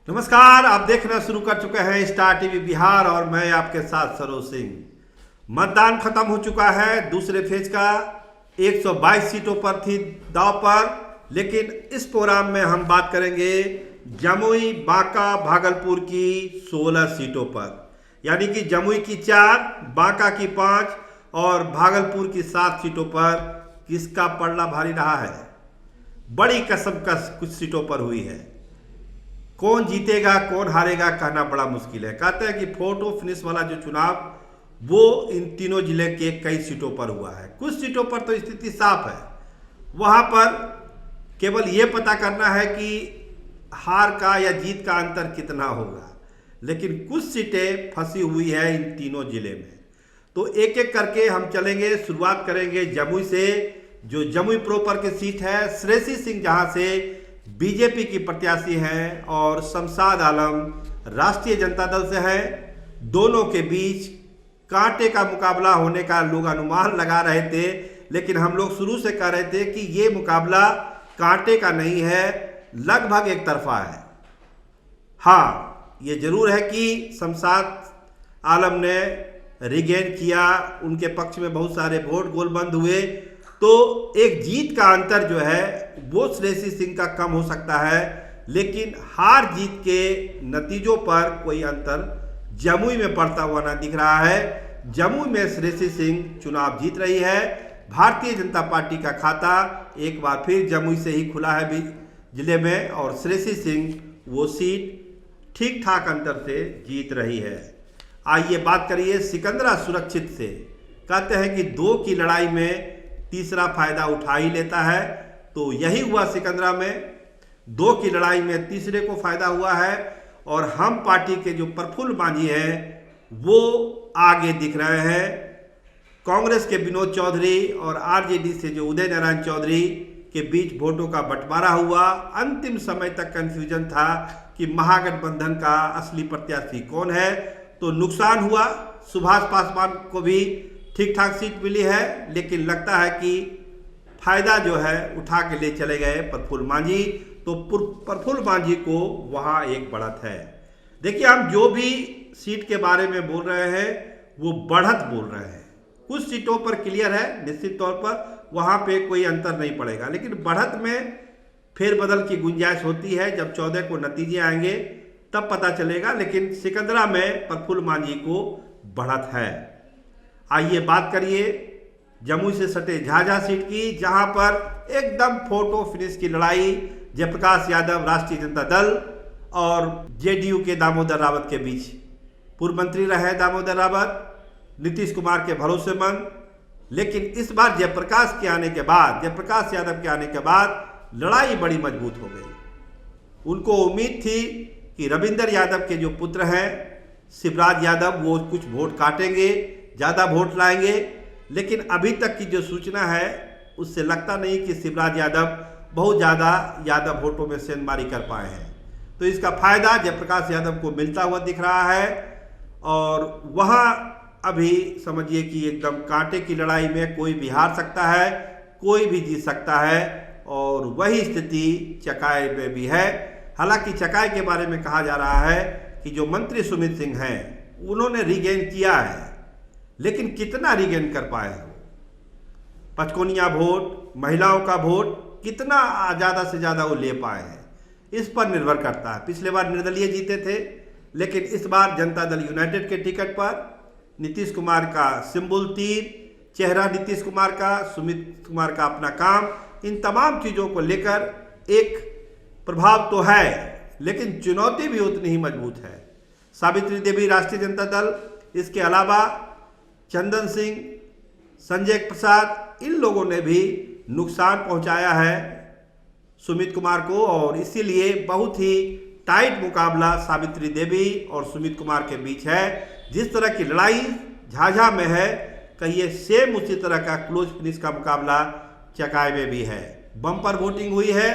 नमस्कार, आप देखना शुरू कर चुके हैं स्टार टीवी बिहार और मैं आपके साथ सरोज सिंह। मतदान खत्म हो चुका है। दूसरे फेज का 122 सीटों पर थी दांव पर, लेकिन इस प्रोग्राम में हम बात करेंगे जमुई, बांका, भागलपुर की 16 सीटों पर। यानी कि जमुई की 4, बांका की 5 और भागलपुर की 7 सीटों पर किसका पलड़ा भारी रहा है। बड़ी कसमकस कुछ सीटों पर हुई है। कौन जीतेगा कौन हारेगा कहना बड़ा मुश्किल है। कहते हैं कि फोटो फिनिश वाला जो चुनाव वो इन तीनों जिले के कई सीटों पर हुआ है। कुछ सीटों पर तो स्थिति साफ है, वहां पर केवल ये पता करना है कि हार का या जीत का अंतर कितना होगा। लेकिन कुछ सीटें फंसी हुई है इन तीनों जिले में। तो एक एक करके हम चलेंगे। शुरुआत करेंगे जमुई से, जो जमुई प्रोपर की सीट है। श्रेयसी सिंह जहां से बीजेपी की प्रत्याशी हैं और शमशाद आलम राष्ट्रीय जनता दल से हैं। दोनों के बीच कांटे का मुकाबला होने का लोग अनुमान लगा रहे थे, लेकिन हम लोग शुरू से कह रहे थे कि ये मुकाबला कांटे का नहीं है, लगभग एक तरफा है। हाँ, ये जरूर है कि शमशाद आलम ने रिगेन किया, उनके पक्ष में बहुत सारे वोट गोलबंद हुए, तो एक जीत का अंतर जो है वो श्रेयसी सिंह का कम हो सकता है। लेकिन हार जीत के नतीजों पर कोई अंतर जमुई में पड़ता हुआ ना दिख रहा है। जमुई में श्रेयसी सिंह चुनाव जीत रही है। भारतीय जनता पार्टी का खाता एक बार फिर जमुई से ही खुला है जिले में, और श्रेयसी सिंह वो सीट ठीक ठाक अंतर से जीत रही है। आइए बात करिए सिकंदरा सुरक्षित से। कहते हैं कि 2 की लड़ाई में तीसरा फायदा उठा ही लेता है, तो यही हुआ सिकंदरा में। 2 की लड़ाई में तीसरे को फायदा हुआ है और हम पार्टी के जो प्रफुल्ल मांझी हैं वो आगे दिख रहे हैं। कांग्रेस के विनोद चौधरी और आरजेडी से जो उदय नारायण चौधरी के बीच वोटों का बंटवारा हुआ। अंतिम समय तक कंफ्यूजन था कि महागठबंधन का असली प्रत्याशी कौन है, तो नुकसान हुआ। सुभाष पासवान को भी ठीक ठाक सीट मिली है, लेकिन लगता है कि फायदा जो है उठा के ले चले गए प्रफुल्ल मांझी। तो प्रफुल्ल मांझी को वहाँ एक बढ़त है। देखिए, हम जो भी सीट के बारे में बोल रहे हैं वो बढ़त बोल रहे हैं। कुछ सीटों पर क्लियर है, निश्चित तौर पर वहाँ पे कोई अंतर नहीं पड़ेगा, लेकिन बढ़त में फेरबदल की गुंजाइश होती है। जब 14 को नतीजे आएंगे तब पता चलेगा, लेकिन सिकंदरा में प्रफुल्ल मांझी को बढ़त है। आइए बात करिए जमुई से सटे झाझा सीट की, जहां पर एकदम फोटो फिनिश की लड़ाई जयप्रकाश यादव राष्ट्रीय जनता दल और जेडीयू के दामोदर रावत के बीच। पूर्व मंत्री रहे दामोदर रावत, नीतीश कुमार के भरोसेमंद, लेकिन इस बार जयप्रकाश यादव के आने के बाद लड़ाई बड़ी मजबूत हो गई। उनको उम्मीद थी कि रविंदर यादव के जो पुत्र हैं शिवराज यादव, वो कुछ वोट काटेंगे, ज़्यादा वोट लाएंगे, लेकिन अभी तक की जो सूचना है उससे लगता नहीं कि शिवराज यादव बहुत ज़्यादा यादव वोटों में सेंधमारी कर पाए हैं। तो इसका फायदा जयप्रकाश यादव को मिलता हुआ दिख रहा है, और वहाँ अभी समझिए कि एकदम कांटे की लड़ाई में कोई भी हार सकता है, कोई भी जीत सकता है, और वही स्थिति चकाई में भी है। हालांकि चकाई के बारे में कहा जा रहा है कि जो मंत्री सुमित सिंह हैं उन्होंने रिगेन किया है, लेकिन कितना रिगेन कर पाए हो। पचकोनिया वोट, महिलाओं का वोट कितना ज़्यादा से ज़्यादा वो ले पाए हैं, इस पर निर्भर करता है। पिछले बार निर्दलीय जीते थे, लेकिन इस बार जनता दल यूनाइटेड के टिकट पर नीतीश कुमार का सिंबल तीर, चेहरा नीतीश कुमार का, सुमित कुमार का अपना काम, इन तमाम चीज़ों को लेकर एक प्रभाव तो है, लेकिन चुनौती भी उतनी ही मजबूत है। सावित्री देवी राष्ट्रीय जनता दल, इसके अलावा चंदन सिंह, संजय प्रसाद, इन लोगों ने भी नुकसान पहुंचाया है सुमित कुमार को, और इसीलिए बहुत ही टाइट मुकाबला सावित्री देवी और सुमित कुमार के बीच है। जिस तरह की लड़ाई झाझा में है, कहिए सेम उसी तरह का क्लोज फिनिश का मुकाबला चकाई में भी है। बम्पर वोटिंग हुई है,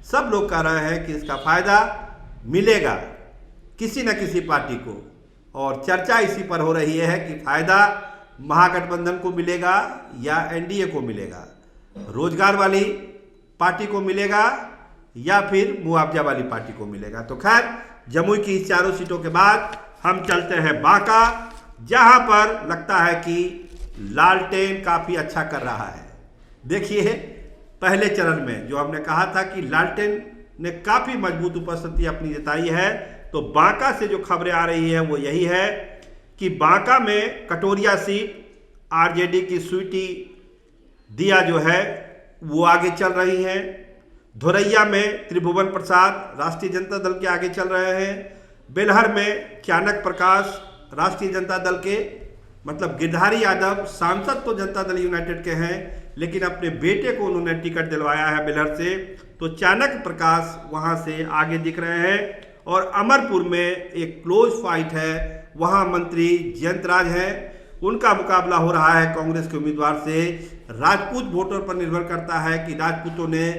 सब लोग कह रहे हैं कि इसका फायदा मिलेगा किसी न किसी पार्टी को, और चर्चा इसी पर हो रही है कि फायदा महागठबंधन को मिलेगा या एनडीए को मिलेगा, रोजगार वाली पार्टी को मिलेगा या फिर मुआवजा वाली पार्टी को मिलेगा। तो खैर जमुई की चारों सीटों के बाद हम चलते हैं बांका, जहां पर लगता है कि लालटेन काफी अच्छा कर रहा है। देखिए, पहले चरण में जो हमने कहा था कि लालटेन ने काफी मजबूत उपस्थिति अपनी जताई है, तो बांका से जो खबरें आ रही है वो यही है कि बांका में कटोरिया सीट आरजेडी की स्वीटी दिया जो है वो आगे चल रही हैं। धोरैया में त्रिभुवन प्रसाद राष्ट्रीय जनता दल के आगे चल रहे हैं। बेलहर में चाणक प्रकाश राष्ट्रीय जनता दल के, मतलब गिरधारी यादव सांसद तो जनता दल यूनाइटेड के हैं, लेकिन अपने बेटे को उन्होंने टिकट दिलवाया है बेलहर से, तो चाणक प्रकाश वहां से आगे दिख रहे हैं। और अमरपुर में एक क्लोज फाइट है, वहां मंत्री जयंत राज हैं, उनका मुकाबला हो रहा है कांग्रेस के उम्मीदवार से। राजपूत वोटर पर निर्भर करता है कि राजपूतों ने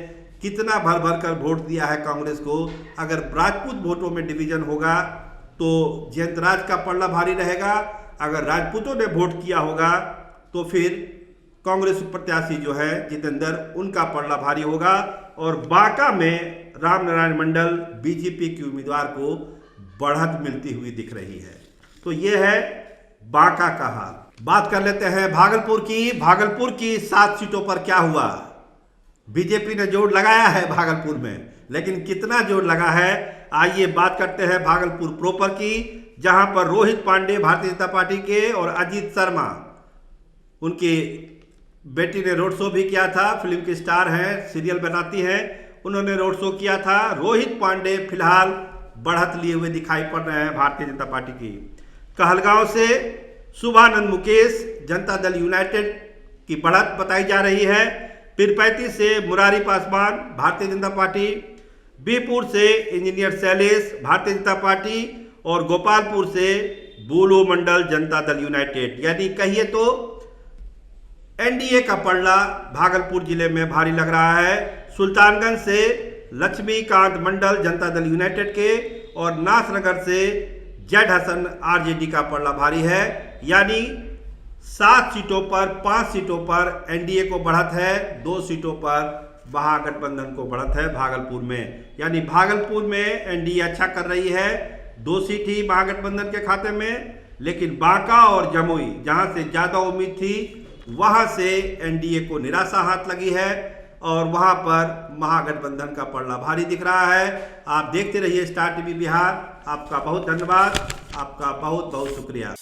कितना भर भर कर वोट दिया है कांग्रेस को। अगर राजपूत वोटों में डिवीजन होगा तो जयंत राज का पलड़ा भारी रहेगा, अगर राजपूतों ने वोट किया होगा तो फिर कांग्रेस प्रत्याशी जो है जितेंद्र, उनका पलड़ा भारी होगा। और बांका में रामनारायण मंडल बीजेपी के उम्मीदवार को बढ़त मिलती हुई दिख रही है। तो ये है बांका का हाल। बात कर लेते हैं भागलपुर की। भागलपुर की 7 सीटों पर क्या हुआ? बीजेपी ने जोर लगाया है भागलपुर में, लेकिन कितना जोर लगा है, आइए बात करते हैं भागलपुर प्रोपर की, जहां पर रोहित पांडे भारतीय जनता पार्टी के और अजीत शर्मा, उनकी बेटी ने रोड शो भी किया था, फिल्म की स्टार हैं, सीरियल बनाती हैं, उन्होंने रोड शो किया था। रोहित पांडे फिलहाल बढ़त लिए हुए दिखाई पड़ रहे हैं भारतीय जनता पार्टी की। कहलगांव से शुभानंद मुकेश जनता दल यूनाइटेड की बढ़त बताई जा रही है। पीरपैंती से मुरारी पासवान भारतीय जनता पार्टी, बीपुर से इंजीनियर शैलेश भारतीय जनता पार्टी और गोपालपुर से बूलू मंडल जनता दल यूनाइटेड। यानी कहिए तो एनडीए का पलड़ा भागलपुर जिले में भारी लग रहा है। सुल्तानगंज से लक्ष्मीकांत मंडल जनता दल यूनाइटेड के और नाथनगर से जेड हसन आरजेडी का पलड़ा भारी है। यानी 7 सीटों पर 5 सीटों पर एनडीए को बढ़त है, 2 सीटों पर महागठबंधन को बढ़त है भागलपुर में। यानी भागलपुर में एनडीए अच्छा कर रही है, 2 सीट ही महागठबंधन के खाते में, लेकिन बांका और जमुई जहां से ज्यादा उम्मीद थी वहां से एनडीए को निराशा हाथ लगी है और वहां पर महागठबंधन का पलड़ा भारी दिख रहा है। आप देखते रहिए स्टार टीवी बिहार। आपका बहुत धन्यवाद, आपका बहुत बहुत शुक्रिया।